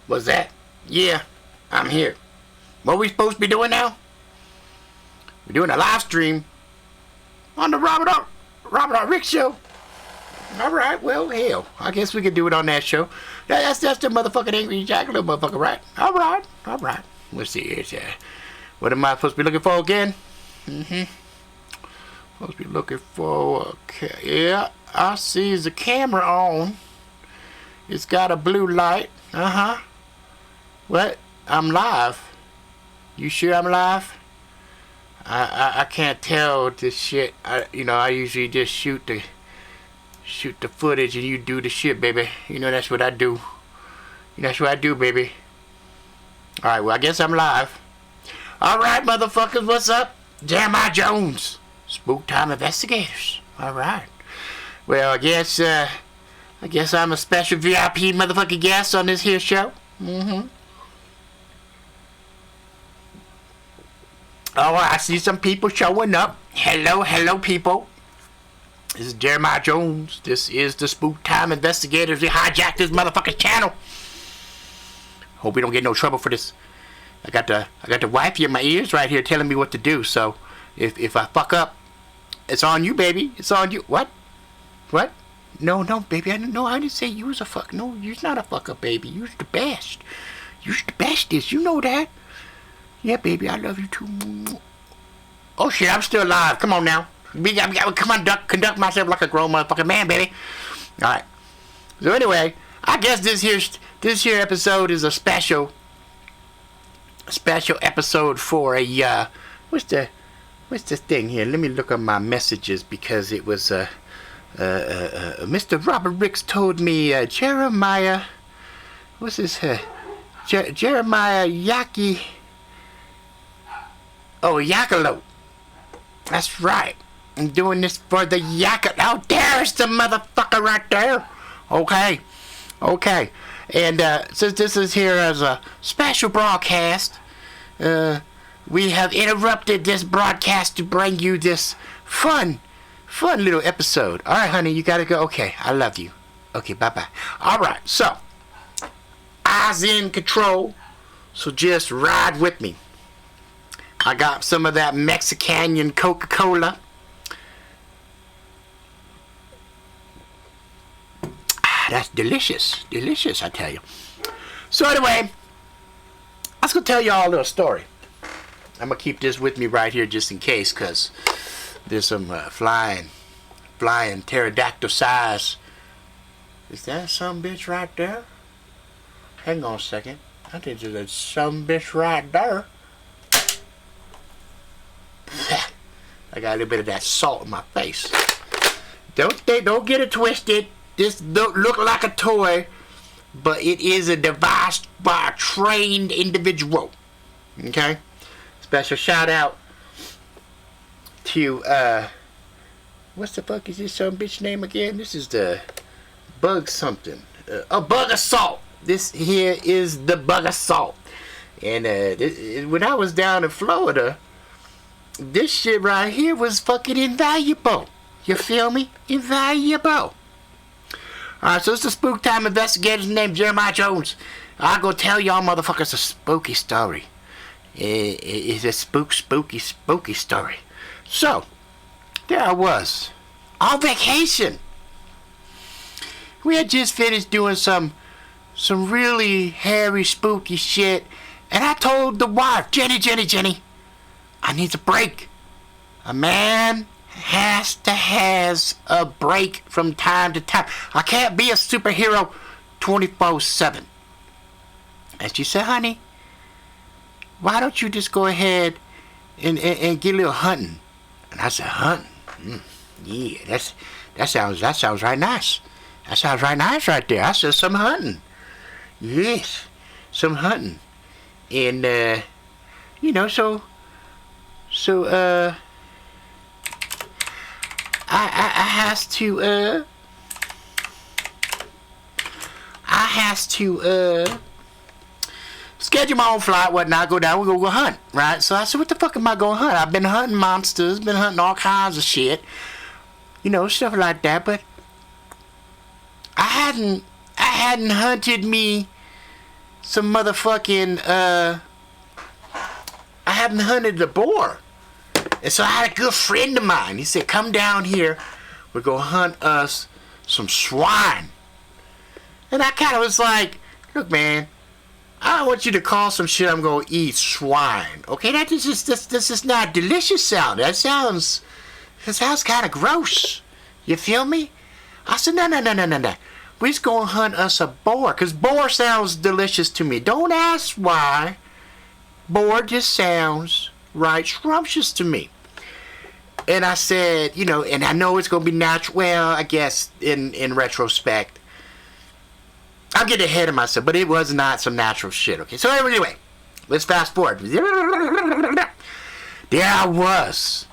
What's that? Yeah, I'm here. What are we supposed to be doing now? We're doing a live stream on the Robert R. Rick show. Alright, well, hell, I guess we could do it on that show. That's the motherfucking Angry Jack little motherfucker, right? Alright. Let's see here. What am I supposed to be looking for again? Supposed to be looking for, okay, yeah, I see the camera on. It's got a blue light. What? I'm live. You sure I'm live? I can't tell this shit. I usually just shoot the footage and you do the shit, baby. That's what I do. That's what I do, baby. Alright, well, I guess I'm live. Alright, motherfuckers, what's up? Jeremiah Jones, Spooktime Investigators. Alright. Well, I guess I'm a special VIP motherfucking guest on this here show. Oh, I see some people showing up. Hello, people. This is Jeremiah Jones. This is the Spooktime Investigators. We hijacked this motherfucking channel. Hope we don't get no trouble for this. I got the wifey in my ears right here telling me what to do. So if I fuck up, it's on you, baby. It's on you. What? No, baby. I didn't say you was a fuck. No, you're not a fuck up, baby. You're the best. You're the bestest. You know that. Yeah, baby. I love you too. Oh shit, I'm still alive. Come on now. Come on, conduct myself like a grown motherfucking man, baby. All right. So anyway, I guess this here episode is a special episode for a what's the thing here? Let me look at my messages because it was Mr. Robert Ricks told me Jeremiah. What's this? Jeremiah Yaki. Oh, Yakalo. That's right. I'm doing this for the Yakalo. Oh, there's the motherfucker right there. Okay. And since this is here as a special broadcast, we have interrupted this broadcast to bring you this fun little episode. All right, honey, you gotta go. Okay, I love you. Okay, bye-bye. All right, so eyes in control. So just ride with me. I got some of that Mexican Coca-Cola. That's delicious, I tell you. So anyway, I was gonna tell y'all a little story. I'm gonna keep this with me right here just in case, cause there's some flying pterodactyl size. Is that some bitch right there? Hang on a second. I think there's some bitch right there. I got a little bit of that salt in my face. Don't get it twisted. This don't look like a toy, but it is a device by a trained individual. Okay? Special shout out to what's the fuck is this some bitch name again? This is the Bug something. Bug Assault. This here is the Bug Assault. And when I was down in Florida, this shit right here was fucking invaluable. You feel me? Invaluable. Alright, so it's the Spooktime Investigators named Jeremiah Jones. I'm gonna tell y'all motherfuckers a spooky story. It's a spooky story. So, there I was. On vacation. We had just finished doing some really hairy, spooky shit. And I told the wife, Jenny, I need a break. A man has to have a break from time to time. I can't be a superhero 24/7. And she said, honey, why don't you just go ahead and get a little hunting? And I said, hunting? Yeah, that sounds right nice. That sounds right nice right there. I said, some hunting. Yes, some hunting. And, so I has to schedule my own flight, whatnot, go down, we're gonna go hunt, right? So I said, what the fuck am I gonna hunt? I've been hunting monsters, been hunting all kinds of shit, stuff like that, but I hadn't hunted me some motherfucking, I haven't hunted a boar. And so I had a good friend of mine. He said, come down here. We're going to hunt us some swine. And I kind of was like, look, man, I don't want you to call some shit I'm going to eat swine. Okay, this is not delicious sound. That sounds kind of gross. You feel me? I said, no. We just going to hunt us a boar. Because boar sounds delicious to me. Don't ask why. Boar just sounds right scrumptious to me. And I said, you know, and I know it's going to be natural. Well, I guess in retrospect, I'm getting ahead of myself, but it was not some natural shit. Okay, so anyway, let's fast forward. There I was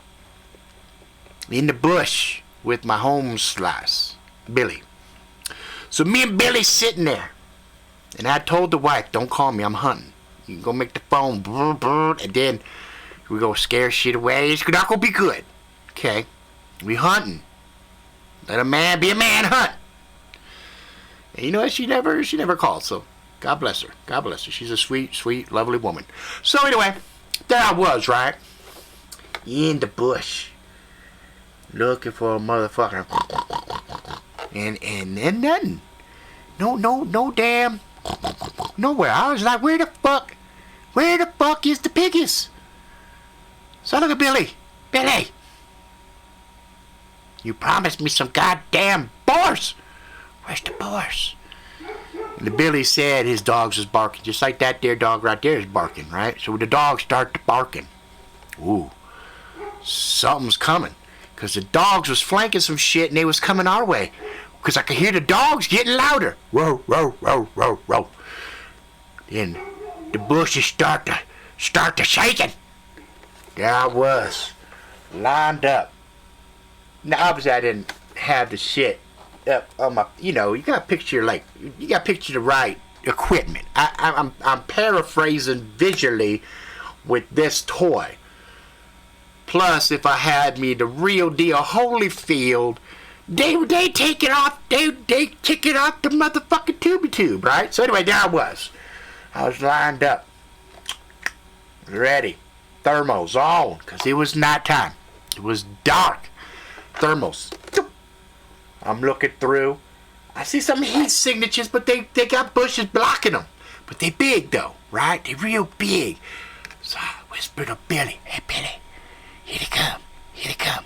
in the bush with my home slice, Billy. So me and Billy sitting there, and I told the wife, don't call me, I'm hunting. You can go make the phone, and then we go scare shit away. It's not going to be good. Okay, we hunting. Let a man be a man hunt. And you know what? She never called. So God bless her. God bless her. She's a sweet, lovely woman. So anyway, there I was, right, in the bush, looking for a motherfucker, and nothing. No damn. Nowhere. I was like, where the fuck is the piggies? So I look at Billy. Billy, you promised me some goddamn boars. Where's the boars? And the Billy said his dogs was barking, just like that there dog right there is barking, right? So the dogs start barking. Ooh, something's coming. Because the dogs was flanking some shit and they was coming our way. Because I could hear the dogs getting louder. Row, row, row, row, row. Then the bushes start to shaking. There I was, lined up. Now obviously I didn't have the shit up on my, you gotta picture the right equipment. I'm paraphrasing visually with this toy. Plus, if I had me the real deal Holyfield, they take it off, they kick it off the motherfucking tube, right? So anyway, there I was lined up, ready, thermos on, because it was nighttime, it was dark. Thermos, I'm looking through, I see some heat signatures, but they got bushes blocking them, but they big though, right? They real big. So I whispered to Billy, hey Billy, here they come.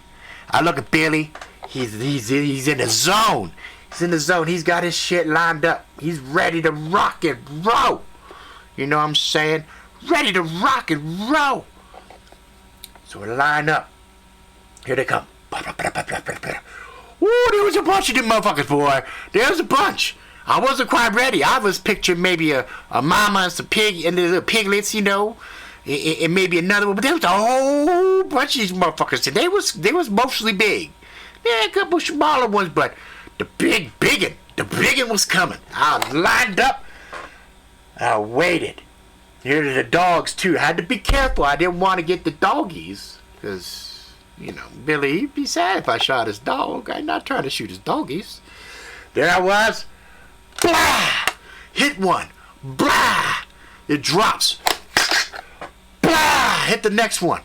I look at Billy, he's in the zone. He's got his shit lined up. He's ready to rock and roll. You know what I'm saying? Ready to rock and roll. So we line up. Here they come. Ooh, there was a bunch of them motherfuckers, boy. There was a bunch. I wasn't quite ready. I was picturing maybe a mama and some pig and the little piglets, and maybe another one. But there was a whole bunch of these motherfuckers. And they was mostly big. There a couple smaller ones, but the big one was coming. I was lined up. I waited. Here are the dogs too. I had to be careful. I didn't want to get the doggies, because Billy, he'd be sad if I shot his dog. I'm not trying to shoot his doggies. There I was. Blah! Hit one. Blah! It drops. Blah! Hit the next one.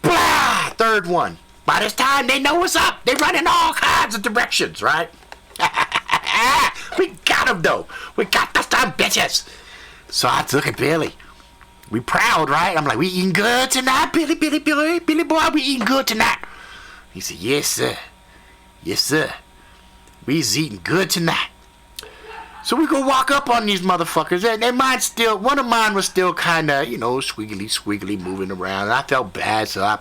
Blah! Third one. By this time, they know what's up. They run in all kinds of directions, right? We got them, though. We got the some bitches. So I look at Billy. We proud, right? I'm like, we eating good tonight, Billy boy, we eating good tonight. He said, yes, sir. We's eating good tonight. So we go walk up on these motherfuckers, and one of mine was still kind of, squiggly moving around, and I felt bad, so I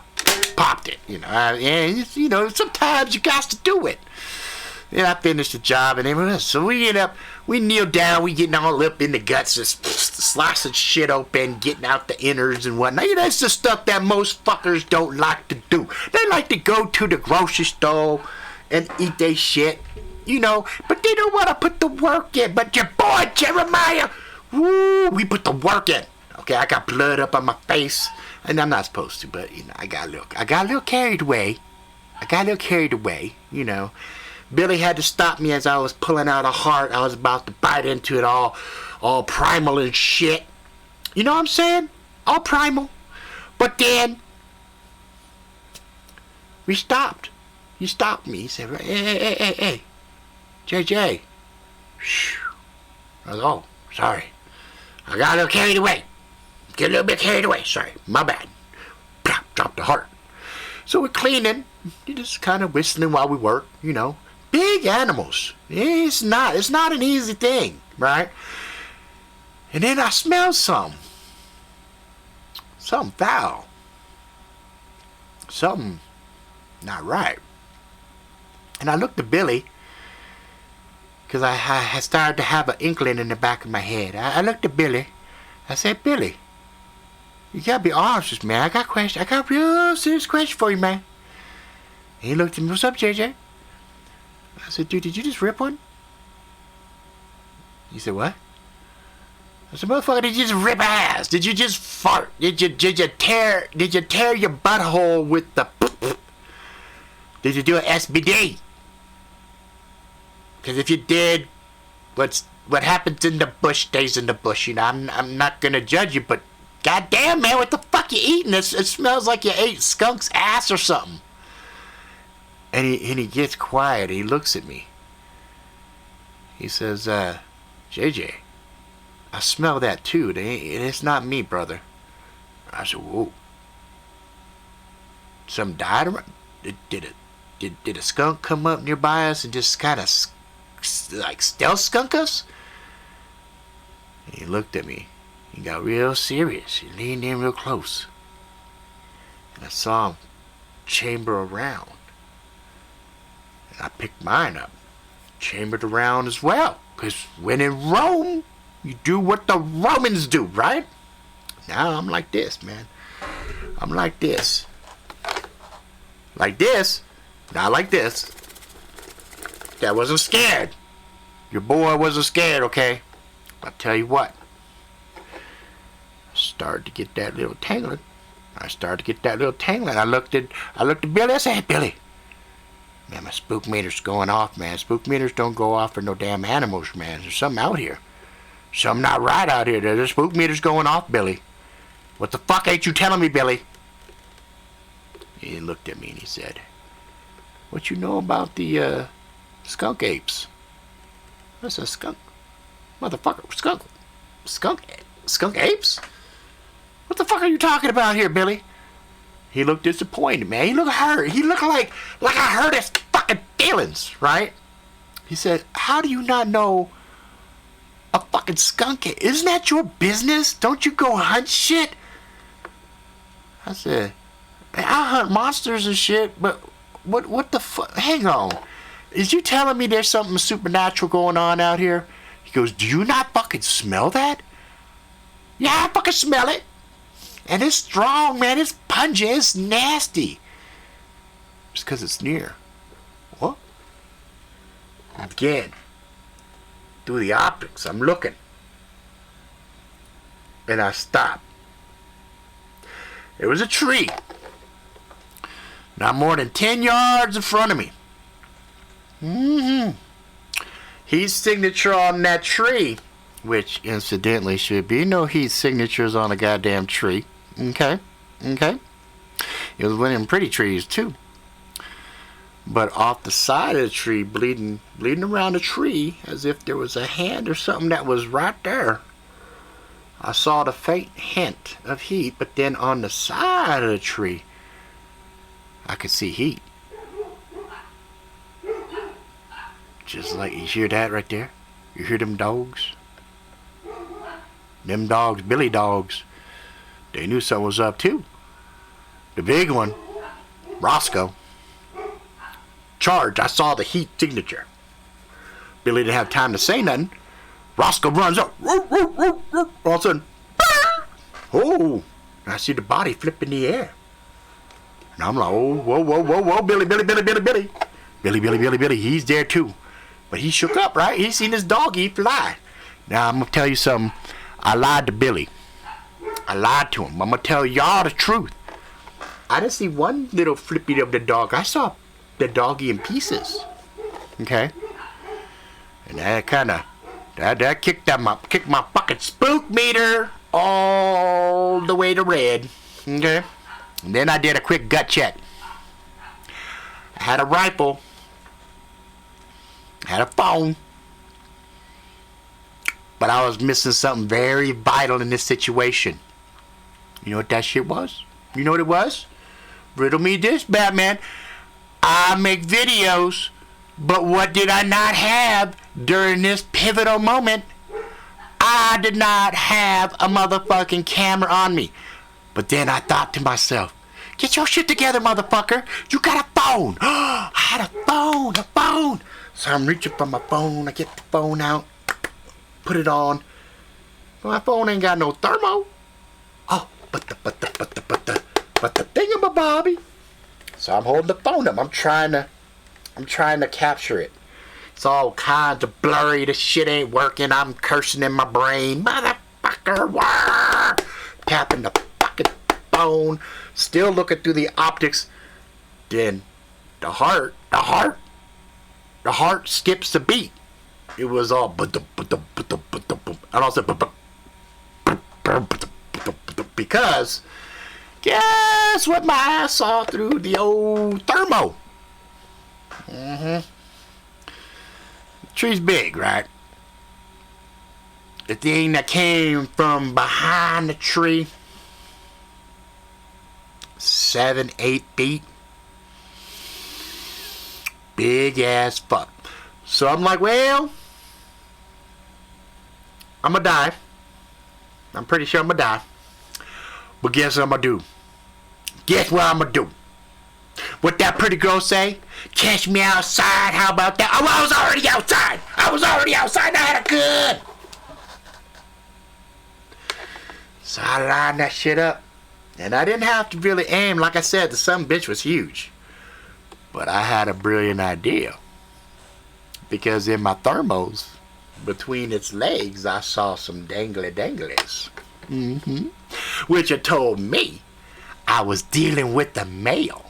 popped it, and sometimes you got to do it. Then I finished the job, and everything else. So we kneel down, we getting all up in the guts, just slicing shit open, getting out the innards and whatnot. That's the stuff that most fuckers don't like to do. They like to go to the grocery store and eat their shit, but they don't want to put the work in. But your boy, Jeremiah, we put the work in. Okay, I got blood up on my face, and I'm not supposed to, but, I got a little carried away. Billy had to stop me as I was pulling out a heart. I was about to bite into it all primal and shit. You know what I'm saying? All primal. But then we stopped. He stopped me. He said, hey, JJ. I was, oh, sorry. I got a little carried away. Get a little bit carried away. Sorry, my bad. Dropped the heart. So we're cleaning. You're just kind of whistling while we work, you know. Big animals. It's not an easy thing, right? And then I smelled something foul. Something not right. And I looked at Billy, because I had started to have an inkling in the back of my head. I looked at Billy. I said, Billy, you gotta be honest, man. I got a real serious question for you, man. And he looked at me. What's up, JJ? I said, dude, did you just rip one? He said, what? I said, motherfucker, did you just rip ass? Did you just fart? Did you tear your butthole with the Did you do an SBD? Because if you did, what happens in the bush stays in the bush. You know, I'm not gonna judge you, but goddamn, man, what the fuck you eating? It smells like you ate skunk's ass or something. And he gets quiet. He looks at me. He says, JJ, I smell that too. It's not me, brother. I said, whoa. Some died around? Did a skunk come up nearby us and just kind of like stealth skunk us? And he looked at me. He got real serious. He leaned in real close. And I saw him chamber around. And I picked mine up. Chambered around as well. Because when in Rome, you do what the Romans do, right? Now I'm like this, man. I'm like this. Like this. Not like this. That wasn't scared. Your boy wasn't scared, okay? I'll tell you what. I started to get that little tangling. I looked at Billy. I said, hey, Billy. Man, my spook meter's going off, man. Spook meters don't go off for no damn animals, man. There's something out here. Something not right out here. The spook meter's going off, Billy. What the fuck ain't you telling me, Billy? He looked at me and he said, what you know about the skunk apes? I said, skunk? Motherfucker, skunk apes? What the fuck are you talking about here, Billy? He looked disappointed, man. He looked hurt. He looked like I hurt his fucking feelings, right? He said, how do you not know a fucking skunk ape? Isn't that your business? Don't you go hunt shit? I said, man, I hunt monsters and shit, but what the fuck? Hang on. Is you telling me there's something supernatural going on out here? He goes, do you not fucking smell that? Yeah, I fucking smell it. And it's strong, man. It's pungent. It's nasty. Just because it's near. What? Again. Through the optics, I'm looking. And I stop. There was a tree. Not more than 10 yards in front of me. Heat signature on that tree, which incidentally should be no heat signatures on a goddamn tree. Okay. It was one of them pretty trees too. But off the side of the tree, bleeding around the tree, as if there was a hand or something that was right there. I saw the faint hint of heat, but then on the side of the tree, I could see heat. Just like, you hear that right there? You hear them dogs? Them dogs, Billy dogs, they knew something was up too. The big one, Roscoe. Charge, I saw the heat signature. Billy didn't have time to say nothing. Roscoe runs up. All of a sudden, oh, I see the body flip in the air. And I'm like, oh, whoa, Billy, he's there too. But he shook up, right? He seen his doggy fly. Now, I'm going to tell you something. I lied to Billy. I lied to him. I'm going to tell y'all the truth. I didn't see one little flippy of the dog. I saw the doggy in pieces. Okay? And that kind of, that kicked my fucking spook meter all the way to red. Okay? And then I did a quick gut check. I had a rifle. I had a phone. But I was missing something very vital in this situation. You know what that shit was? You know what it was? Riddle me this, Batman. I make videos, but what did I not have during this pivotal moment? I did not have a motherfucking camera on me. But then I thought to myself, get your shit together, motherfucker. You got a phone. I had a phone. So I'm reaching for my phone. I get the phone out. Put it on. My phone ain't got no thermo. Oh, but the thingamabobby. So I'm holding the phone up. I'm trying to capture it. It's all kinds of blurry. The shit ain't working. I'm cursing in my brain. Motherfucker. Wah! Tapping the fucking phone. Still looking through the optics. Then the heart skips the beat. It was all and also because guess what my ass saw through the old thermo. The tree's big, right? The thing that came from behind the tree, 7-8 feet, big ass fuck. So I'm like, well, I'm gonna die. I'm pretty sure I'm gonna die. But guess what I'm gonna do? Guess what I'm gonna do? What that pretty girl say? Catch me outside, how about that? Oh, I was already outside. I had a gun. So I lined that shit up. And I didn't have to really aim. Like I said, the son bitch was huge. But I had a brilliant idea. Because in my thermos, between its legs, I saw some danglies. Which had told me I was dealing with the male.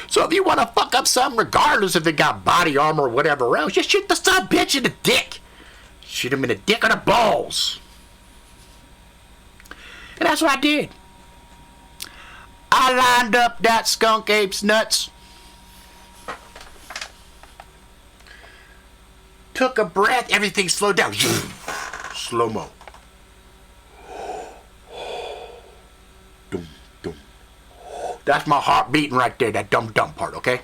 So if you want to fuck up something, regardless if it got body armor or whatever else, just shoot the son bitch in the dick. Shoot him in the dick or the balls. And that's what I did. I lined up that skunk ape's nuts. Took a breath, everything slowed down. Slow-mo. Dum, dum. That's my heart beating right there, that dum part, okay?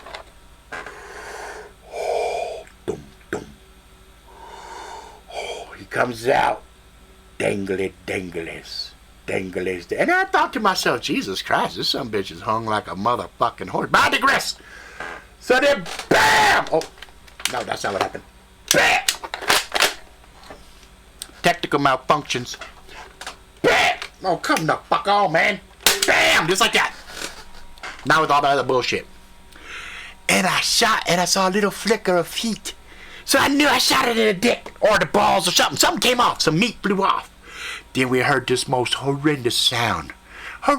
Dum, dum. He comes out. Danglies. And I thought to myself, Jesus Christ, this son bitch is hung like a motherfucking horse. But I digress. So then, BAM! Oh, no, that's not what happened. BAM! Technical malfunctions. BAM! Oh, come the fuck on, man. BAM! Just like that. Not with all the other bullshit. And I shot, and I saw a little flicker of heat. So I knew I shot it in the dick, or the balls, or something. Something came off. Some meat flew off. Then we heard this most horrendous sound. I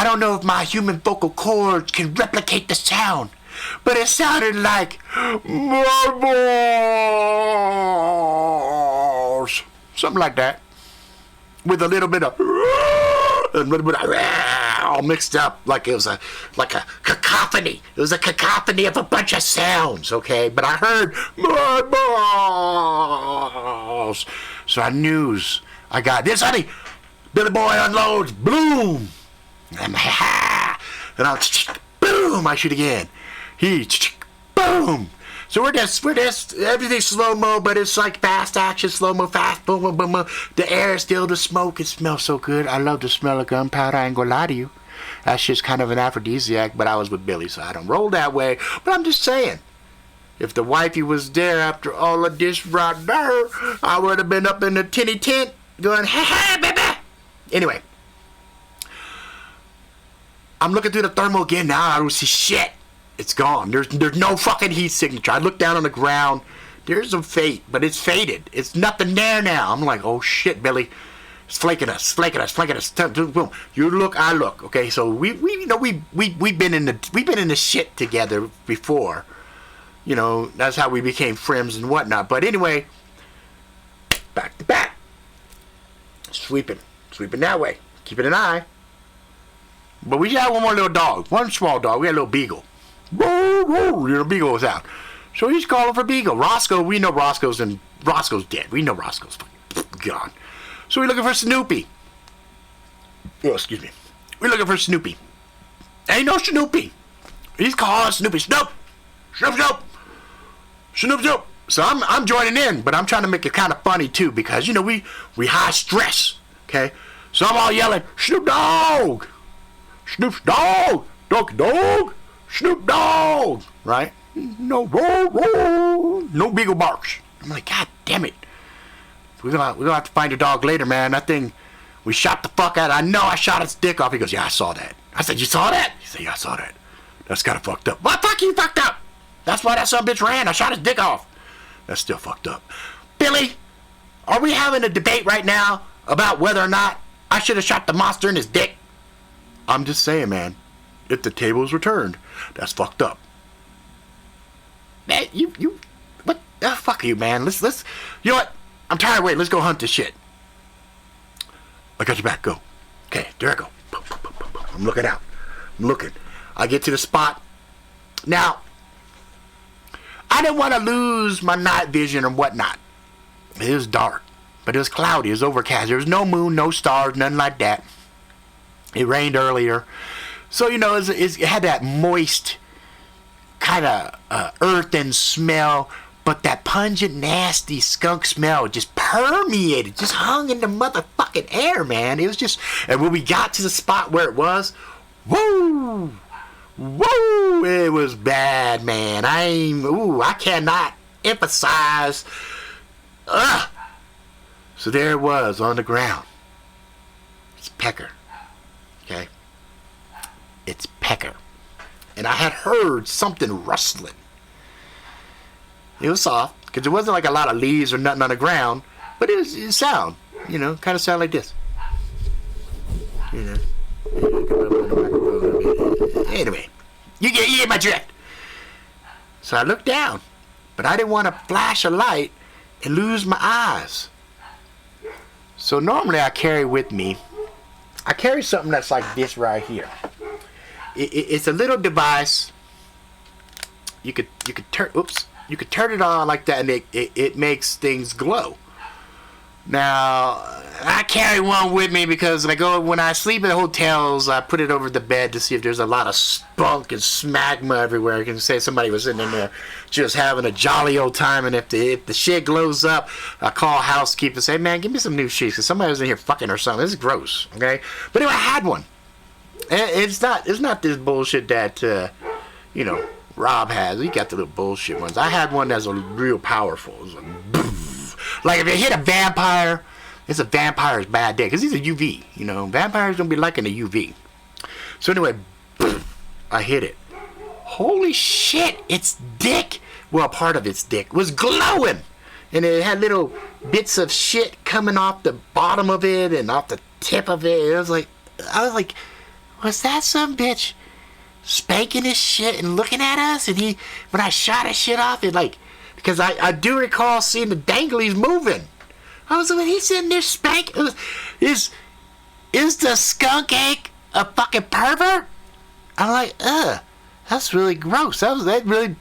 don't know if my human vocal cords can replicate the sound, but it sounded like my balls. Something like that. With a little bit of all mixed up, like it was a cacophony. It was a cacophony of a bunch of sounds, okay? But I heard my balls. So I knew I got this, honey. Billy Boy unloads, boom. And I boom, I shoot again. Boom. So we're just everything's slow-mo, but it's like fast action, slow-mo, fast, boom, boom, boom, boom. The air is still the smoke. It smells so good. I love the smell of gunpowder. I ain't gonna lie to you. That shit's kind of an aphrodisiac, but I was with Billy, so I don't roll that way. But I'm just saying, if the wifey was there after all of this right there, I would have been up in the tinny tent going, hey, baby. Anyway, I'm looking through the thermal again now. I don't see shit. It's gone. There's no fucking heat signature. I look down on the ground. There's some fate, but it's faded. It's nothing there now. I'm like, oh shit, Billy. It's flaking us. Boom. You look, I look. Okay, so we've been in the shit together before. You know, that's how we became friends and whatnot. But anyway, back to back. Sweeping that way. Keeping an eye. But we had one more little dog. One small dog. We had a little beagle. Little beagle was out. So he's calling for Beagle. Roscoe, we know Roscoe's dead. We know Roscoe's gone. So we're looking for Snoopy. Oh, excuse me. We're looking for Snoopy. Ain't no Snoopy. He's calling Snoopy. Snoop! Snoop, Snoop! Snoop, Snoop! So I'm joining in, but I'm trying to make it kind of funny too, because, you know, we high stress, okay? So I'm all yelling, Snoop Dogg! Snoop Dogg! Dog, dog! Snoop Dogg! Right? No, no Beagle barks. I'm like, God damn it. We're gonna have to find a dog later, man. That thing, we shot the fuck out of it. I know I shot its dick off. He goes, yeah, I saw that. I said, you saw that? He said, yeah, I saw that. That's kind of fucked up. What? Fuck you, fucked up. That's why that son of a bitch ran. I shot his dick off. That's still fucked up. Billy, are we having a debate right now about whether or not I should have shot the monster in his dick? I'm just saying, man. If the tables were turned, that's fucked up. Man, you, what? Fuck you, man. Let's, you know what? I'm tired of waiting. Let's go hunt this shit. I got your back. Go. Okay, there I go. I'm looking out. I'm looking. I get to the spot. Now, I didn't want to lose my night vision or whatnot. It was dark, but it was cloudy. It was overcast. There was no moon, no stars, nothing like that. It rained earlier. So, you know, it had that moist kind of earthen smell, but that pungent, nasty skunk smell just permeated, just hung in the motherfucking air, man. It was just, and when we got to the spot where it was, whoa, it was bad, man. I cannot emphasize. So there it was on the ground. It's Pecker. Okay? It's Pecker. And I had heard something rustling. It was soft, because there wasn't like a lot of leaves or nothing on the ground, but it was sound, you know, kind of sound like this. You know. Anyway, you get my drift. So I looked down, but I didn't want to flash a light and lose my eyes. So normally I carry something that's like this right here. It's a little device. You could turn it on like that, and it makes things glow. Now, I carry one with me because when I sleep in hotels, I put it over the bed to see if there's a lot of spunk and smegma everywhere. You can say somebody was in there just having a jolly old time, and if the shit glows up, I call housekeeper and say, man, give me some new sheets, because somebody was in here fucking or something. This is gross, okay? But anyway, I had one. And it's not this bullshit that, you know, Rob has. He got the little bullshit ones. I had one that's real powerful. It was like if it hit a vampire, it's a vampire's bad day, because he's a UV. You know, vampires don't be liking the UV. So anyway, I hit it. Holy shit! Its dick, well, part of its dick was glowing, and it had little bits of shit coming off the bottom of it and off the tip of it. I was like, was that some bitch spanking his shit and looking at us? And when I shot his shit off, it like, because I do recall seeing the danglies moving. I was like, he's sitting there spanking. Is the skunk ape a fucking pervert? I'm like, that's really gross. That really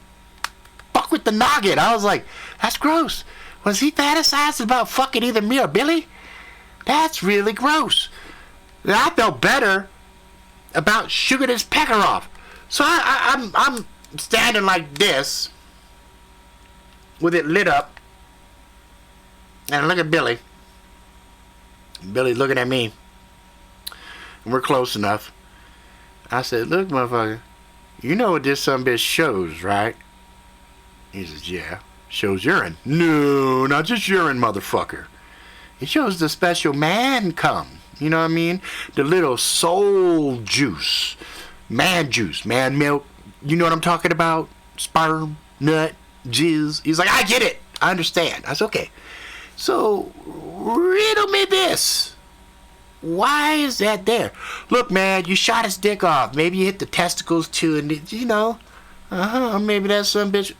fuck with the noggin. I was like, that's gross. Was he fantasizing about fucking either me or Billy? That's really gross. And I felt better about shooting his pecker off. So I'm standing like this with it lit up, and I look at Billy. Billy's looking at me, and we're close enough. I said, look, motherfucker, you know what this son bitch shows, right? He says, yeah. Shows urine. No, not just urine, motherfucker. It shows the special man cum. You know what I mean? The little soul juice. Man juice. Man milk. You know what I'm talking about? Sperm. Nut. Jizz. He's like, I get it. I understand. I said, okay. So, riddle me this. Why is that there? Look, man, you shot his dick off. Maybe you hit the testicles too, and you know, maybe that son bitch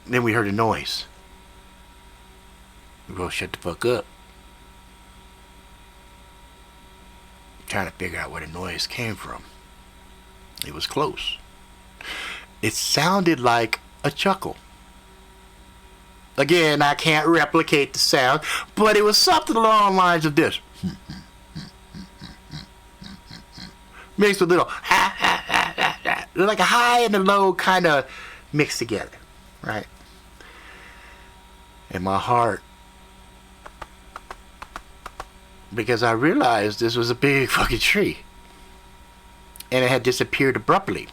Then we heard a noise. We both shut the fuck up. Trying to figure out where the noise came from. It was close. It sounded like a chuckle. Again, I can't replicate the sound, but it was something along the lines of this. Mixed with a little ha ha ha ha ha. Like a high and a low kind of mixed together, right? And my heart, because I realized this was a big fucking tree, and it had disappeared abruptly.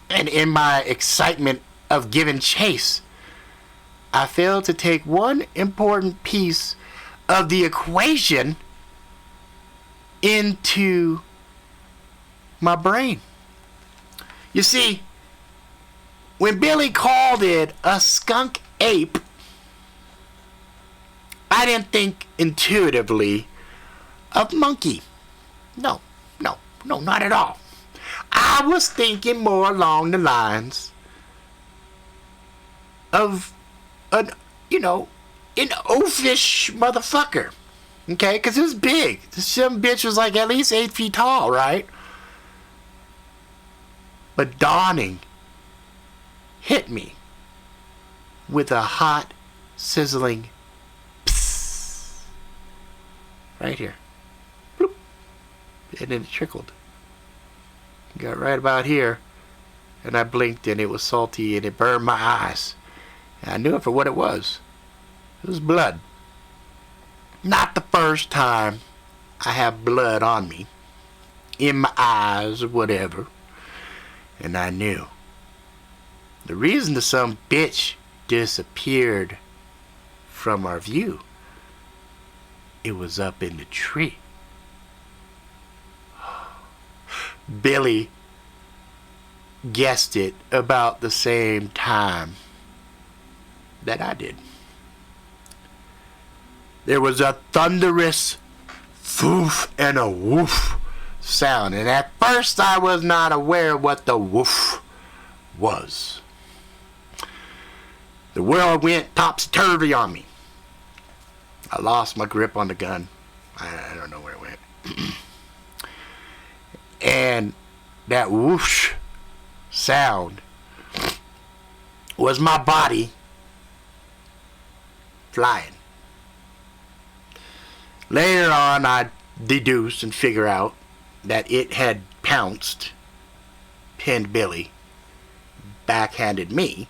And in my excitement of giving chase, I failed to take one important piece of the equation into my brain. You see, when Billy called it a skunk ape, I didn't think intuitively of monkey. No, not at all. I was thinking more along the lines of an oafish motherfucker. Okay? Because it was big. This some bitch was like at least 8 feet tall, right? But dawning hit me with a hot, sizzling psst. Right here. Bloop. And then it trickled. Got right about here. And I blinked and it was salty and it burned my eyes. And I knew it for what it was. It was blood. Not the first time I have blood on me. In my eyes or whatever. And I knew. The reason the some bitch disappeared from our view, it was up in the tree. Billy guessed it about the same time that I did. There was a thunderous thoof and a woof sound, and at first I was not aware what the woof was. The world went topsy-turvy on me. I lost my grip on the gun. I don't know where it went. And that whoosh sound was my body flying. Later on, I deduced and figure out that it had pounced, pinned Billy, backhanded me,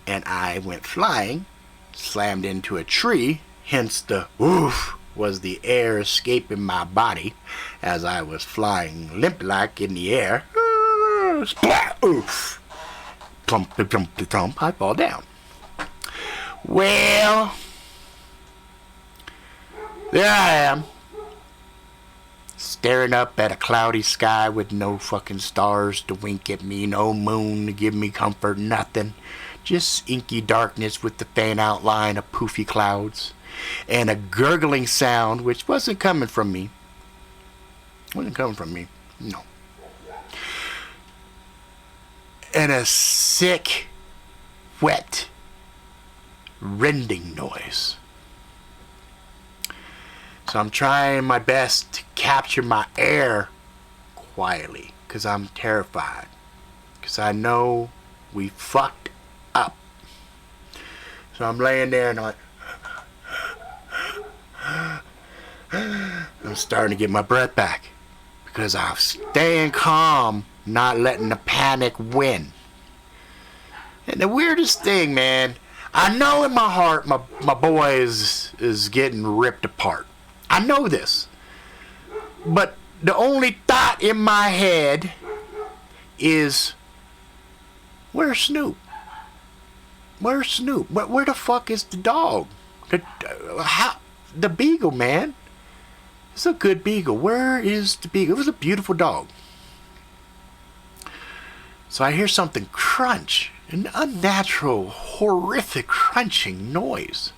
and I went flying, slammed into a tree, hence the woof was the air escaping my body as I was flying limp-like in the air. Splat! Oof! Plump, I fall down. Well, there I am, staring up at a cloudy sky with no fucking stars to wink at me, no moon to give me comfort, nothing. Just inky darkness with the faint outline of poofy clouds. And a gurgling sound which wasn't coming from me. No. And a sick, wet, rending noise. So I'm trying my best to capture my air quietly, because I'm terrified. Because I know we fucked up. So I'm laying there and I'm like, I'm starting to get my breath back. Because I'm staying calm, not letting the panic win. And the weirdest thing, man, I know in my heart my boy is getting ripped apart. I know this. But the only thought in my head is, where's Snoop? Where's Snoop? Where the fuck is the dog? The beagle, man. It's a good beagle. Where is the beagle? It was a beautiful dog. So I hear something crunch. An unnatural, horrific crunching noise.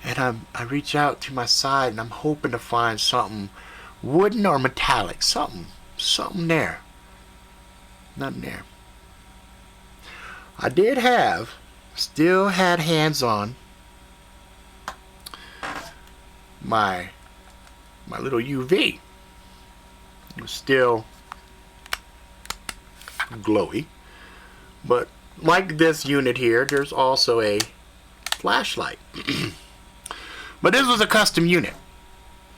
And I reach out to my side and I'm hoping to find something wooden or metallic. Something there. Nothing there. I still had hands on my little UV. It was still glowy, but like this unit here, there's also a flashlight. But this was a custom unit.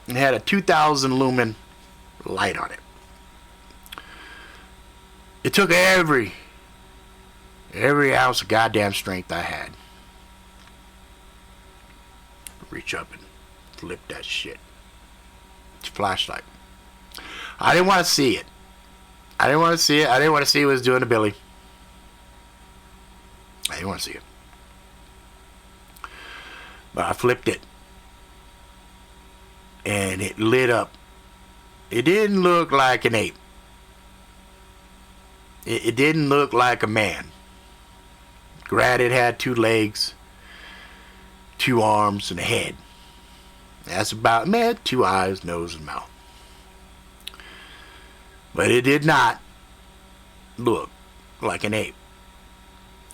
It had a 2000 lumen light on it. It took every ounce of goddamn strength I had to reach up and flip that shit. It's a flashlight. I didn't want to see it. I didn't want to see what it was doing to Billy. I didn't want to see it. But I flipped it. And it lit up. It didn't look like an ape. It didn't look like a man. Granted, it had 2 legs, 2 arms, and a head. That's about, man, 2 eyes, nose, and mouth. But it did not look like an ape.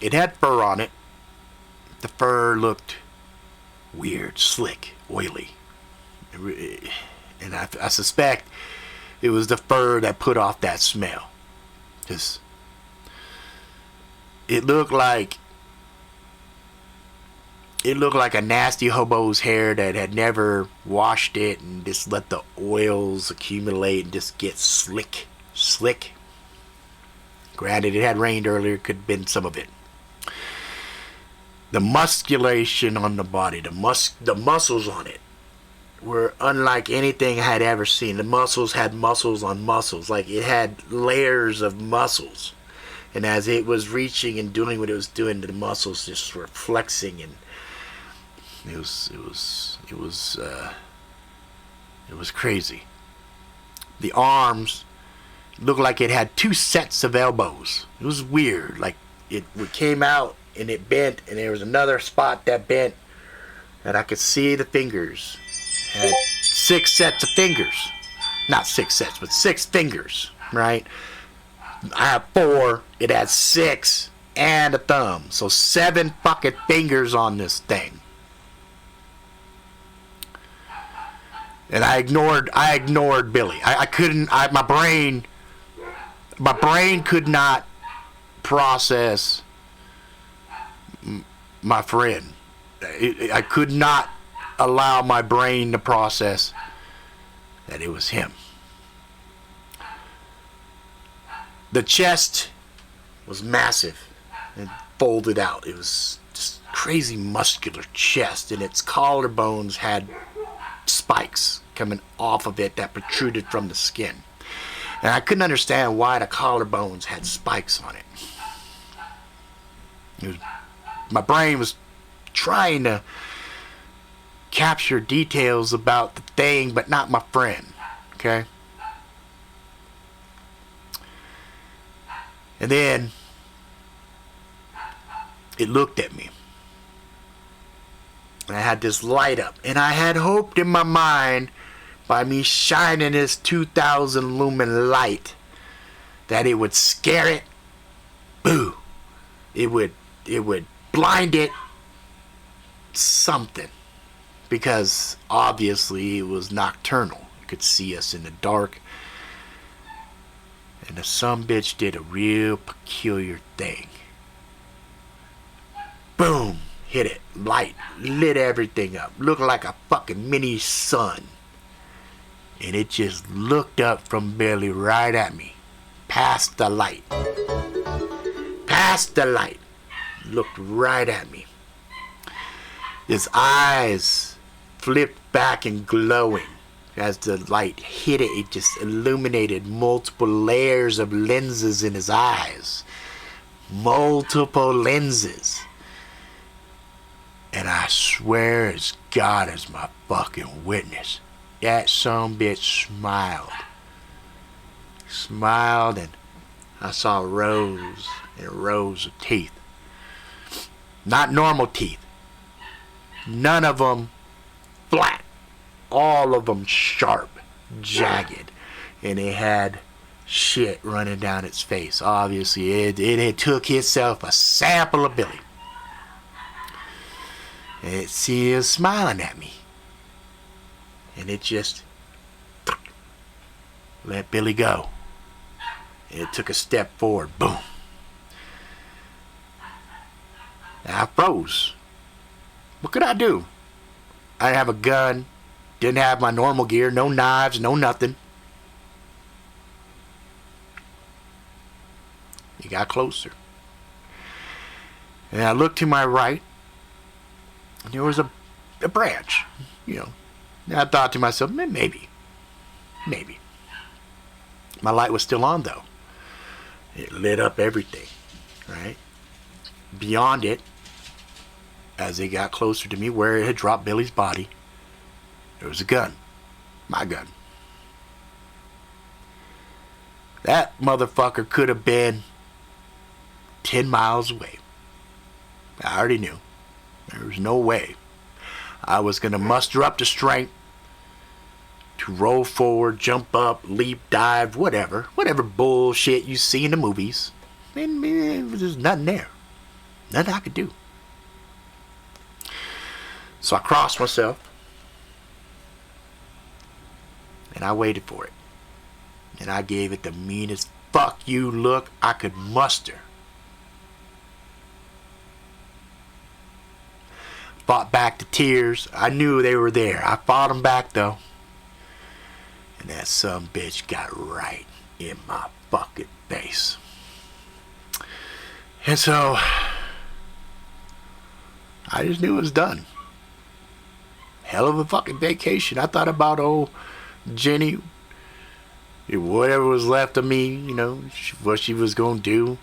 It had fur on it. The fur looked weird, slick, oily. And I suspect it was the fur that put off that smell. Just, it looked like a nasty hobo's hair that had never washed it and just let the oils accumulate and just get slick. Granted, it had rained earlier, could have been some of it. The musculation on the body, the muscles on it were unlike anything I had ever seen. The muscles had muscles on muscles, like it had layers of muscles. And as it was reaching and doing what it was doing, the muscles just were flexing, and it was crazy. The arms looked like it had 2 sets of elbows. It was weird. Like it came out and it bent, and there was another spot that bent, and I could see the fingers. It had 6 sets of fingers. Not 6 sets, but 6 fingers, right? I have 4. It had 6 and a thumb. So 7 fucking fingers on this thing. And I ignored Billy. I couldn't, my brain could not process my friend. I could not allow my brain to process that it was him. The chest was massive and folded out. It was just crazy muscular chest, and its collarbones had spikes coming off of it that protruded from the skin. And I couldn't understand why the collarbones had spikes on it. My brain was trying to capture details about the thing, but not my friend. Okay? And then it looked at me. And I had this light up. And I had hoped in my mind, by me shining this 2000 lumen light, that it would scare it. Boo. It would blind it. Something. Because obviously it was nocturnal. It could see us in the dark. And the sumbitch did a real peculiar thing. Boom. Hit it. Light. Lit everything up. Looked like a fucking mini sun. And it just looked up from Billy right at me. Past the light. Past the light. Looked right at me. His eyes flipped back and glowing. As the light hit it, it just illuminated multiple layers of lenses in his eyes. Multiple lenses. And I swear as God is my fucking witness, that sumbitch smiled. Smiled, and I saw rows and rows of teeth. Not normal teeth. None of them flat. All of them sharp, jagged. And it had shit running down its face. Obviously, it had took itself a sample of Billy. And it was smiling at me. And it just let Billy go. And it took a step forward. Boom. And I froze. What could I do? I didn't have a gun. Didn't have my normal gear. No knives. No nothing. He got closer. And I looked to my right. And there was a branch. You know. And I thought to myself, maybe. My light was still on, though. It lit up everything. Right? Beyond it, as they got closer to me, where it had dropped Billy's body, there was a gun. My gun. That motherfucker could have been 10 miles away. I already knew. There was no way I was going to muster up the strength to roll forward, jump up, leap, dive, whatever bullshit you see in the movies. And there's nothing there. Nothing I could do. So I crossed myself. And I waited for it. And I gave it the meanest fuck you look I could muster. Fought back the tears. I knew they were there. I fought them back though. And that son bitch got right in my fucking face. And so I just knew it was done. Hell of a fucking vacation. I thought about old Jenny. Whatever was left of me, you know, what she was going to do.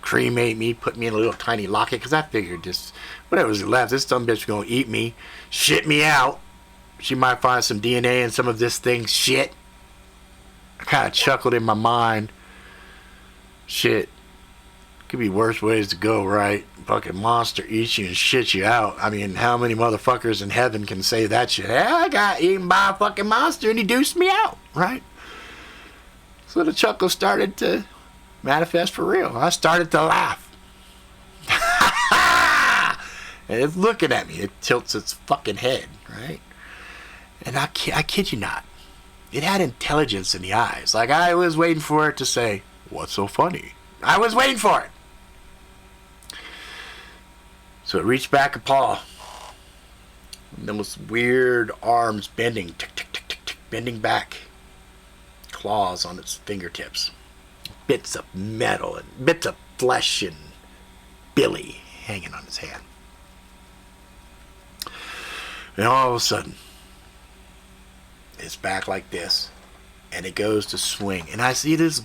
Cremate me, put me in a little tiny locket. Because I figured just, whatever was left, this dumb bitch was going to eat me, shit me out. She might find some DNA in some of this thing's shit. I kind of chuckled in my mind. Shit. Could be worse ways to go, right? Fucking monster eats you and shits you out. I mean, how many motherfuckers in heaven can say that shit? Hey, I got eaten by a fucking monster and he deuced me out, right? So the chuckle started to manifest for real. I started to laugh. And it's looking at me. It tilts its fucking head, right? And I kid you not. It had intelligence in the eyes. Like I was waiting for it to say, "What's so funny?" I was waiting for it. So it reached back a paw. And those weird arms bending, tick, tick, tick, tick, tick, bending back. Claws on its fingertips. Bits of metal and bits of flesh and Billy hanging on its hand. And all of a sudden, it's back like this. And it goes to swing. And I see this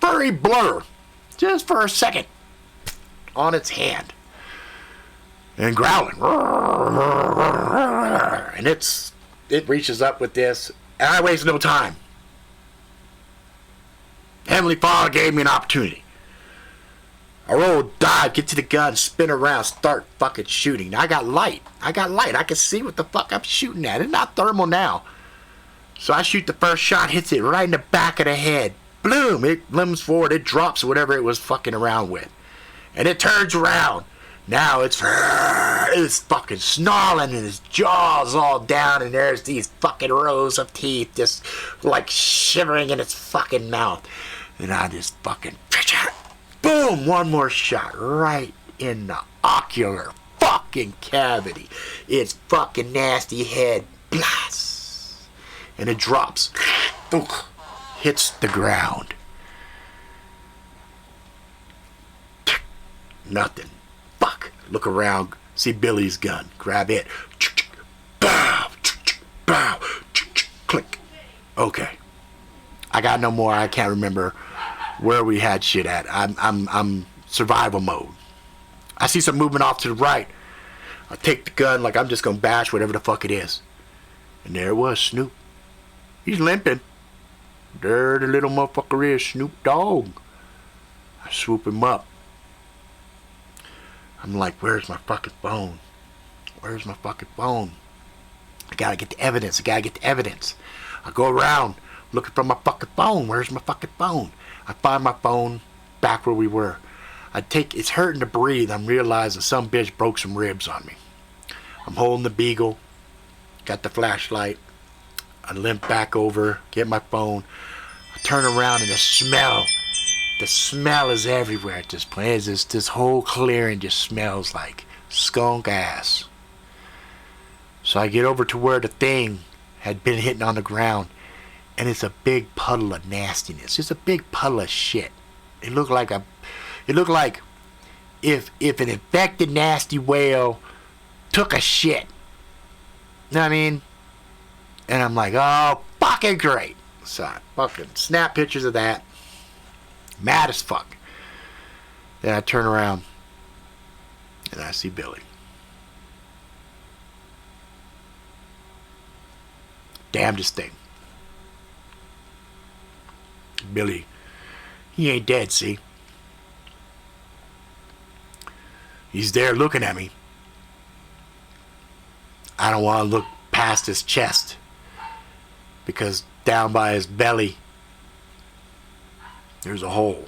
furry blur. Just for a second. On its hand. And growling. And it reaches up with this. And I waste no time. Heavenly Father gave me an opportunity. I roll, dive, get to the gun, spin around, start fucking shooting. Now I got light. I can see what the fuck I'm shooting at. It's not thermal now. So I shoot the first shot, hits it right in the back of the head. Bloom! It limps forward, it drops whatever it was fucking around with. And it turns around. Now it's fucking snarling and his jaw's all down and there's these fucking rows of teeth just like shivering in its fucking mouth. And I just fucking boom! One more shot right in the ocular fucking cavity. Its fucking nasty head blasts. And it drops. Hits the ground. Nothing. Fuck. Look around. See Billy's gun. Grab it. Bow. Bow. Click. Okay. I got no more. I can't remember where we had shit at. I'm survival mode. I see some movement off to the right. I take the gun like I'm just gonna bash whatever the fuck it is. And there it was, Snoop. He's limping. There the little motherfucker is, Snoop Dogg. I swoop him up. I'm like, where's my fucking phone? Where's my fucking phone? I gotta get the evidence. I go around, looking for my fucking phone. Where's my fucking phone? I find my phone back where we were. It's hurting to breathe. I'm realizing some bitch broke some ribs on me. I'm holding the beagle, got the flashlight. I limp back over, get my phone. I turn around and the smell is everywhere at this point. This whole clearing just smells like skunk ass. So I get over to where the thing had been hitting on the ground, and it's a big puddle of nastiness. It's a big puddle of shit. It looked like if an infected nasty whale took a shit. You know what I mean? And I'm like, oh, fucking great. So I fucking snap pictures of that. Mad as fuck. Then I turn around and I see Billy. Damnedest thing. Billy, he ain't dead, see? He's there looking at me. I don't want to look past his chest, because down by his belly there's a hole.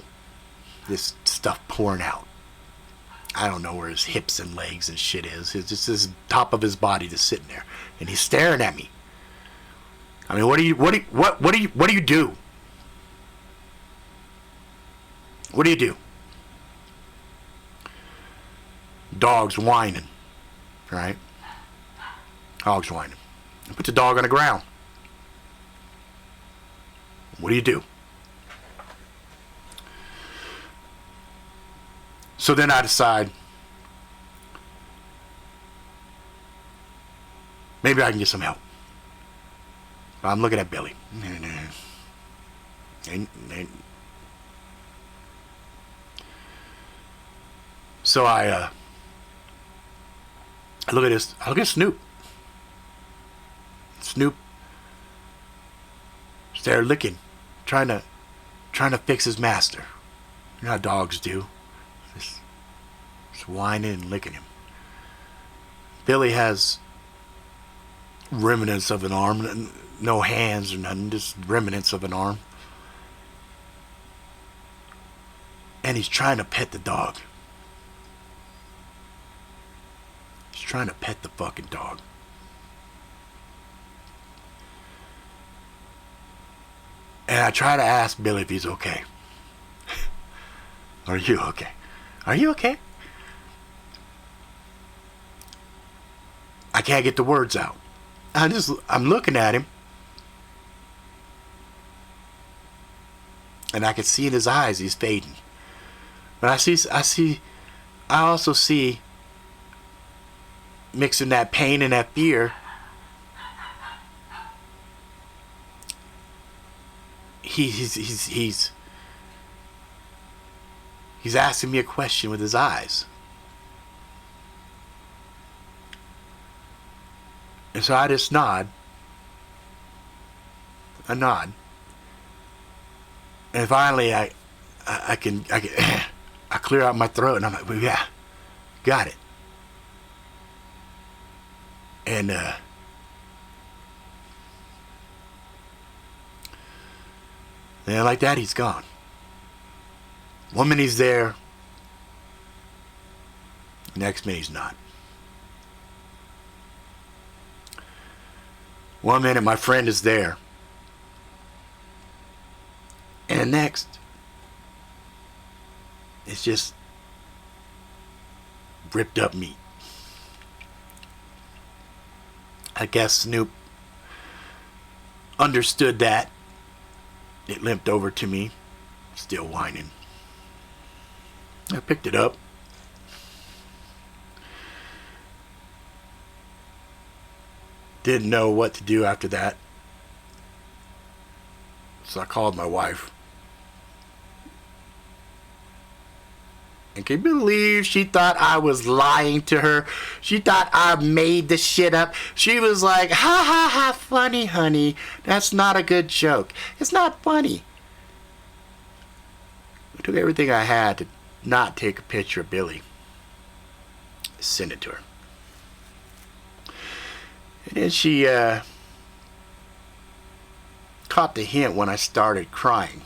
This stuff pouring out. I don't know where his hips and legs and shit is. It's just this top of his body just sitting there, and he's staring at me. I mean, what do you do? What do you do? Dog's whining, right? Dog's whining. I put the dog on the ground. What do you do? So then I decide, maybe I can get some help. But I'm looking at Billy. So I look at this. I look at Snoop. Snoop is there licking, trying to fix his master. You know how dogs do. Just whining and licking him. Billy has remnants of an arm, no hands or nothing, just remnants of an arm. And he's trying to pet the dog. He's trying to pet the fucking dog. And I try to ask Billy if he's okay. Are you okay? Are you okay? I can't get the words out. I'm looking at him, and I can see in his eyes he's fading. But I also see, mixing that pain and that fear, he's asking me a question with his eyes. And so I just nod. I nod. And finally I clear out my throat, and I'm like, well, yeah, got it. And then like that, he's gone. 1 minute he's there, next minute he's not. 1 minute my friend is there, and next it's just ripped up meat. I guess Snoop understood that. It limped over to me, still whining. I picked it up. Didn't know what to do after that. So I called my wife. And can you believe she thought I was lying to her? She thought I made the shit up. She was like, ha ha ha, funny honey. That's not a good joke. It's not funny. I took everything I had to not take a picture of Billy. Send it to her. And then she caught the hint when I started crying.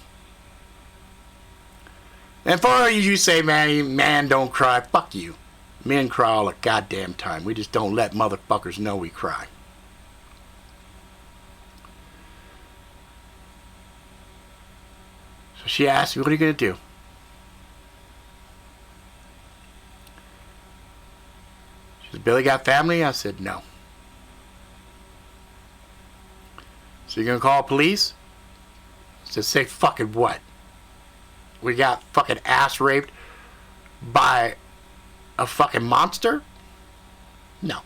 And for you say, man don't cry, fuck you. Men cry all the goddamn time. We just don't let motherfuckers know we cry. So she asked me, what are you going to do? She said, Billy got family? I said, no. So you're going to call police? I said, say fucking what? We got fucking ass raped by a fucking monster? No.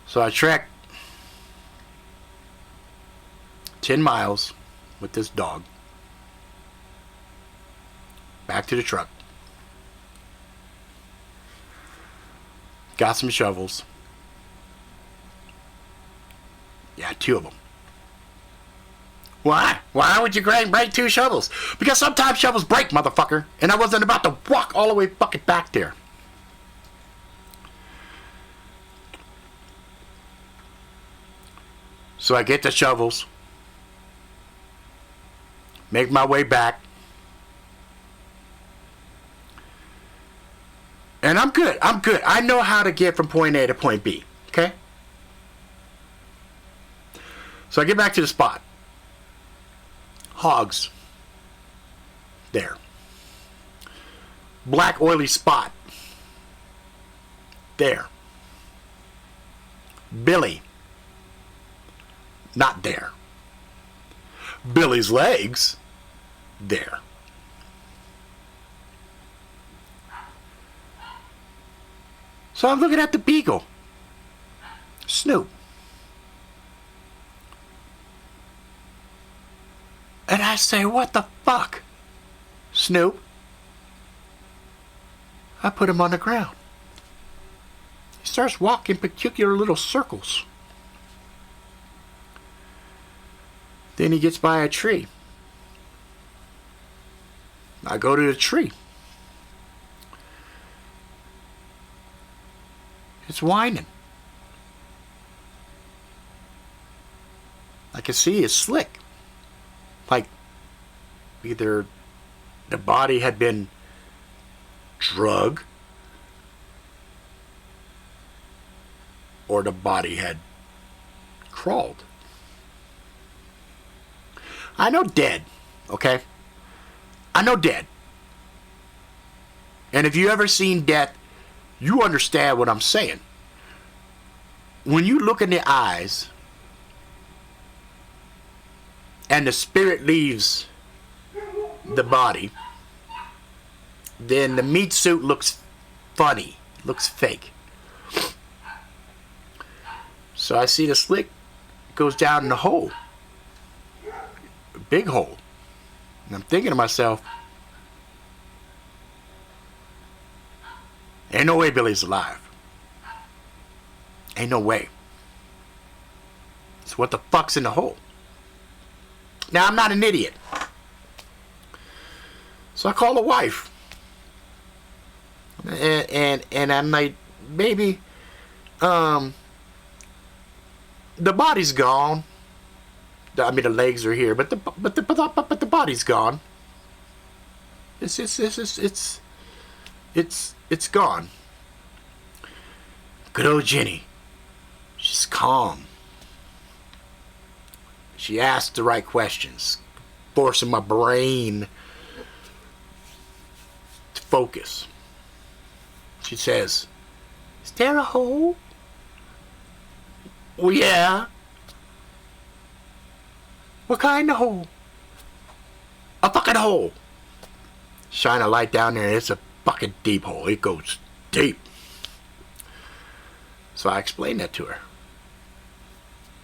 So I trekked 10 miles with this dog back to the truck. Got some shovels. Yeah, 2 of them. Why? Why would you break 2 shovels? Because sometimes shovels break, motherfucker. And I wasn't about to walk all the way fucking back there. So I get the shovels. Make my way back. And I'm good. I'm good. I know how to get from point A to point B. Okay? So I get back to the spot. Hogs. There. Black oily spot. There. Billy. Not there. Billy's legs. There. So I'm looking at the beagle. Snoop. And I say, what the fuck? Snoop. I put him on the ground. He starts walking peculiar little circles. Then he gets by a tree. I go to the tree. It's whining. I can see it's slick. Like either the body had been drugged or the body had crawled. I know dead, okay? I know dead. And if you ever seen death, you understand what I'm saying. When you look in the eyes and the spirit leaves the body, then the meat suit looks funny, looks fake. So I see the slick goes down in the hole, a big hole, and I'm thinking to myself, ain't no way Billy's alive. Ain't no way. So what the fuck's in the hole? Now, I'm not an idiot. So I call the wife. And I'm like, baby, the body's gone. I mean, the legs are here, but the body's gone. It's gone. Good old Jenny. She's calm. She asked the right questions, forcing my brain to focus. She says, "Is there a hole?" "Well, yeah." "What kind of hole?" "A fucking hole." Shine a light down there, it's a fucking deep hole. It goes deep. So I explained that to her.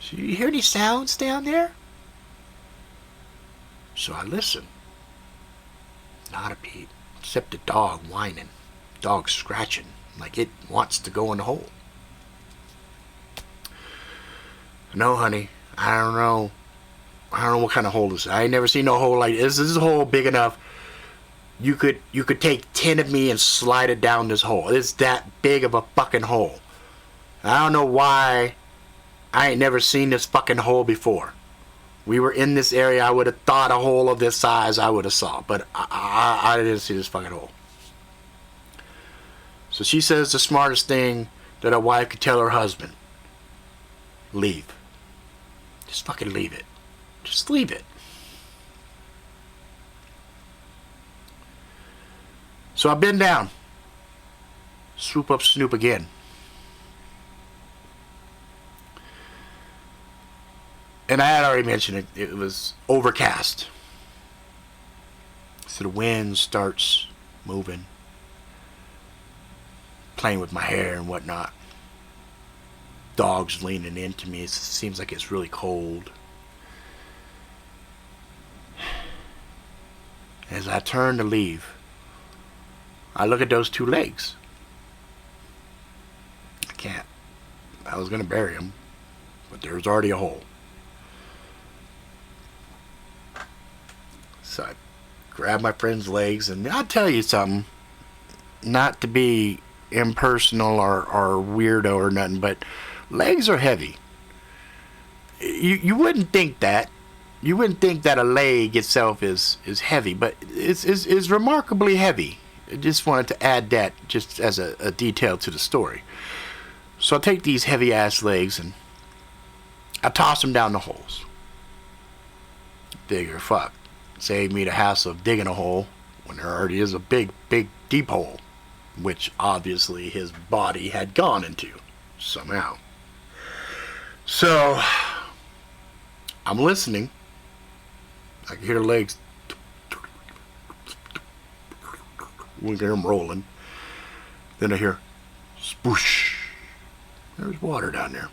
So, you hear any sounds down there? So I listen. Not a beat, except the dog whining. Dog scratching like it wants to go in the hole. "No, honey, I don't know what kind of hole this is. I ain't never seen no hole like this. This is a hole big enough you could take 10 of me and slide it down this hole. It's that big of a fucking hole. I don't know why I ain't never seen this fucking hole before. We were in this area. I would have thought a hole of this size I would have saw, but I didn't see this fucking hole. So she says the smartest thing that a wife could tell her husband: leave. Just fucking leave it. Just leave it. So I bend down, swoop up Snoop again. And I had already mentioned it, it was overcast. So the wind starts moving, playing with my hair and whatnot. Dog's leaning into me. It seems like it's really cold. As I turn to leave, I look at those two legs. I can't. I was going to bury them, but there's already a hole. So I grab my friend's legs, and I'll tell you something. Not to be impersonal or weirdo or nothing, but legs are heavy. You wouldn't think that. You wouldn't think that a leg itself is heavy, but it's remarkably heavy. I just wanted to add that just as a detail to the story. So I take these heavy ass legs and I toss them down the holes. Figure, fuck, save me the hassle of digging a hole when there already is a big deep hole, which obviously his body had gone into somehow. So I'm listening. I can hear the legs. We can hear them rolling. Then I hear spoosh. There's water down there.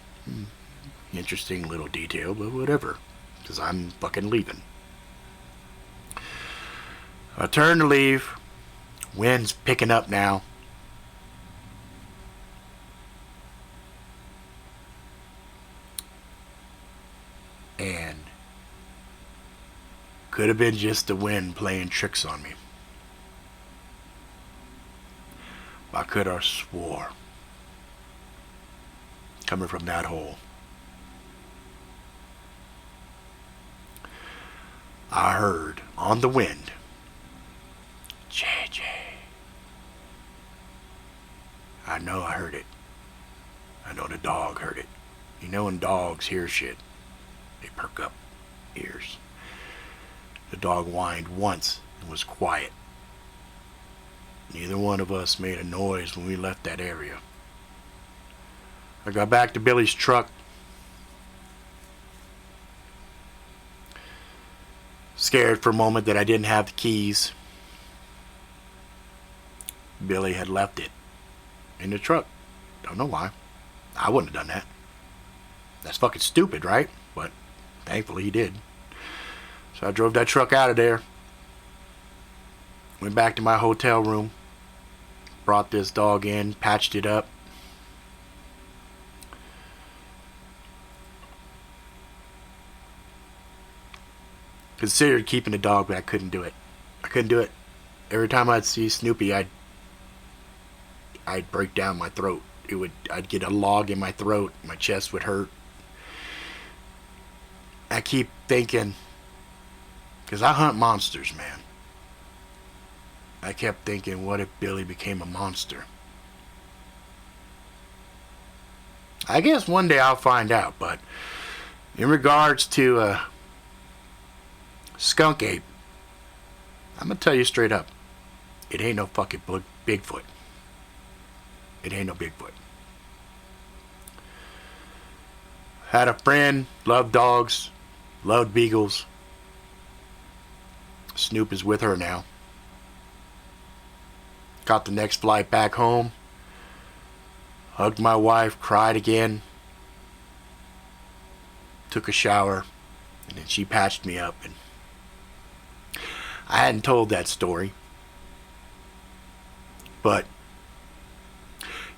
Interesting little detail, but whatever. Because I'm fucking leaving. I turn to leave. Wind's picking up now. And could have been just the wind playing tricks on me. I could have swore, coming from that hole, I heard on the wind, JJ. I know I heard it. I know the dog heard it. You know when dogs hear shit, they perk up ears. The dog whined once and was quiet. Neither one of us made a noise when we left that area. I got back to Billy's truck. Scared for a moment that I didn't have the keys. Billy had left it in the truck. Don't know why. I wouldn't have done that. That's fucking stupid, right? But thankfully he did. So I drove that truck out of there. Went back to my hotel room. Brought this dog in, patched it up. Considered keeping the dog, but I couldn't do it. I couldn't do it. Every time I'd see Snoopy, I'd break down my throat. I'd get a log in my throat. My chest would hurt. I keep thinking, because I hunt monsters, man. I kept thinking, what if Billy became a monster? I guess one day I'll find out, but in regards to Skunk Ape, I'm going to tell you straight up, it ain't no fucking Bigfoot. It ain't no Bigfoot. Had a friend, loved dogs, loved beagles. Snoop is with her now. Got the next flight back home. Hugged my wife, cried again. Took a shower, and then she patched me up. And I hadn't told that story. But,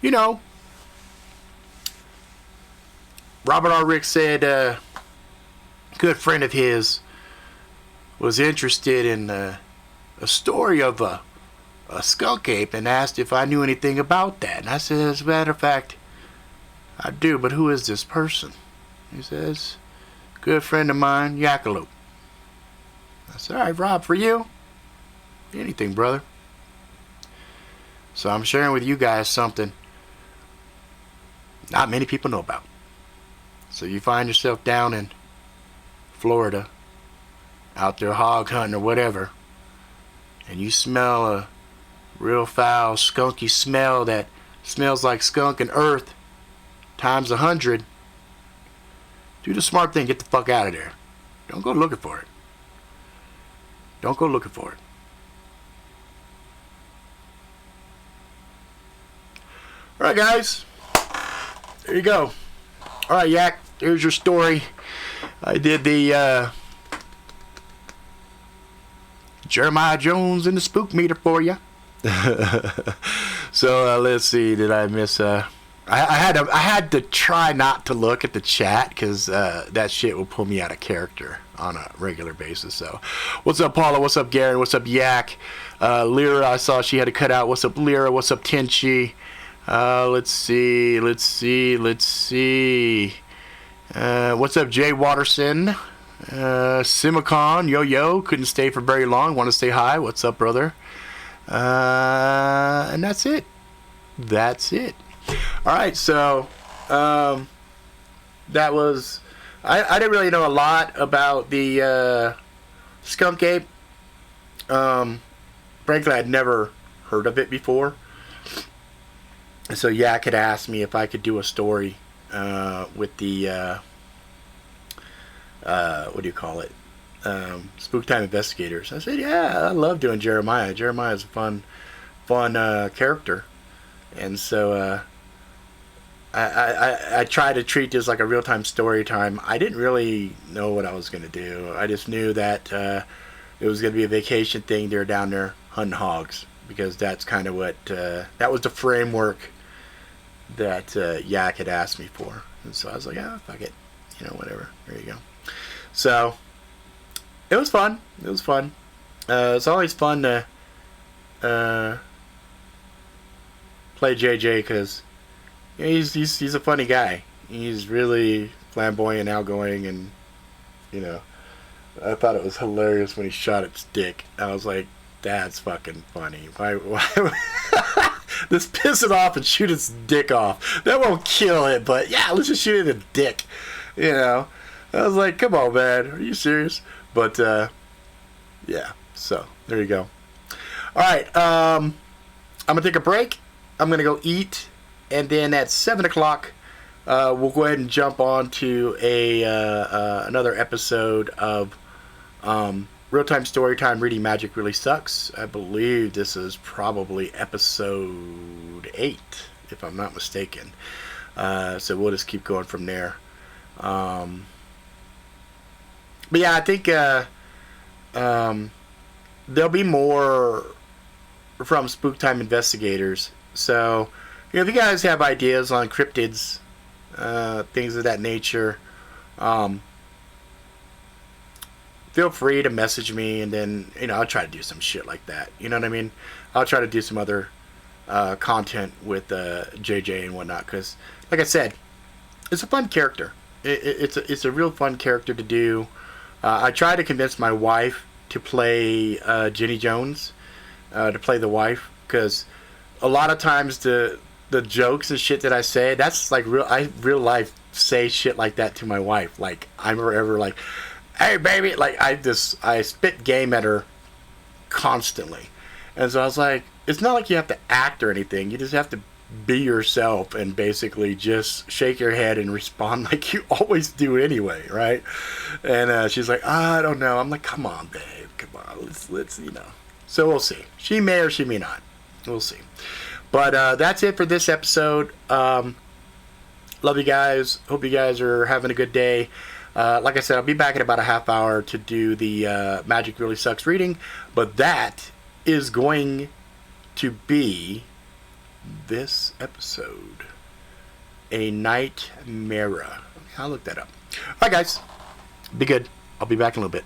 you know, Robert R. Rick said a good friend of his was interested in a story of a skunk ape and asked if I knew anything about that. And I said, as a matter of fact, I do, but who is this person? He says, good friend of mine, Yakalope. I said, all right, Rob, for you, anything, brother. So I'm sharing with you guys something not many people know about. So you find yourself down in Florida, out there hog hunting or whatever, and you smell a real foul, skunky smell that smells like skunk and earth times 100, do the smart thing, get the fuck out of there. Don't go looking for it. Don't go looking for it. Alright, guys. There you go. Alright, Yak, here's your story. I did the Jeremiah Jones and the Spook Meter for you. So let's see, did I miss I had to try not to look at the chat because that shit will pull me out of character on a regular basis. So what's up, Paula? What's up, Garen? What's up, Yak? Lyra, I saw she had to cut out. What's up, Lyra? What's up, Tenchi? Let's see. What's up, Jay Watterson? Simicon, yo, couldn't stay for very long. Want to say hi. What's up, brother? And that's it. Alright, so that was I didn't really know a lot about the Skunk Ape. Frankly, I'd never heard of it before. So Yak had asked me if I could do a story with the what do you call it? Spooktime Investigators. I said, yeah, I love doing Jeremiah. Jeremiah's a fun character. And so I try to treat this like a real-time story time. I didn't really know what I was going to do. I just knew that it was going to be a vacation thing. They're down there hunting hogs because that's kind of what that was the framework that Yak had asked me for. And so I was like, oh, fuck it. You know, whatever. There you go. So it was fun. It's always fun to play JJ because you know, he's a funny guy. He's really flamboyant, outgoing, and you know, I thought it was hilarious when he shot its dick. I was like, that's fucking funny. Why let's piss it off and shoot its dick off. That won't kill it, but yeah, let's just shoot it in the dick. You know, I was like, come on, man, are you serious? But yeah, so there you go. All right, I'm gonna take a break. I'm gonna go eat, and then at 7 o'clock, we'll go ahead and jump on to another episode of Real-Time Storytime Reading Magic Really Sucks. I believe this is probably episode 8, if I'm not mistaken. So we'll just keep going from there. But yeah, I think there'll be more from Spooktime Investigators. So, you know, if you guys have ideas on cryptids, things of that nature, feel free to message me, and then, you know, I'll try to do some shit like that. You know what I mean? I'll try to do some other content with JJ and whatnot, because, like I said, it's a fun character. It's a real fun character to do. I tried to convince my wife to play Jenny Jones, to play the wife, because a lot of times the jokes and shit that I say, that's like real life say shit like that to my wife. Like, I'm ever like, hey baby, like I spit game at her constantly. And so I was like, it's not like you have to act or anything. You just have to be yourself and basically just shake your head and respond like you always do anyway, right? And she's like, I don't know. I'm like, come on, babe, come on, let's you know. So we'll see. She may or she may not. We'll see. But that's it for this episode. Love you guys. Hope you guys are having a good day. Like I said, I'll be back in about a half hour to do the Magic Really Sucks reading, but that is going to be this episode, A Nightmare. Okay, I'll look that up. Alright guys, be good. I'll be back in a little bit.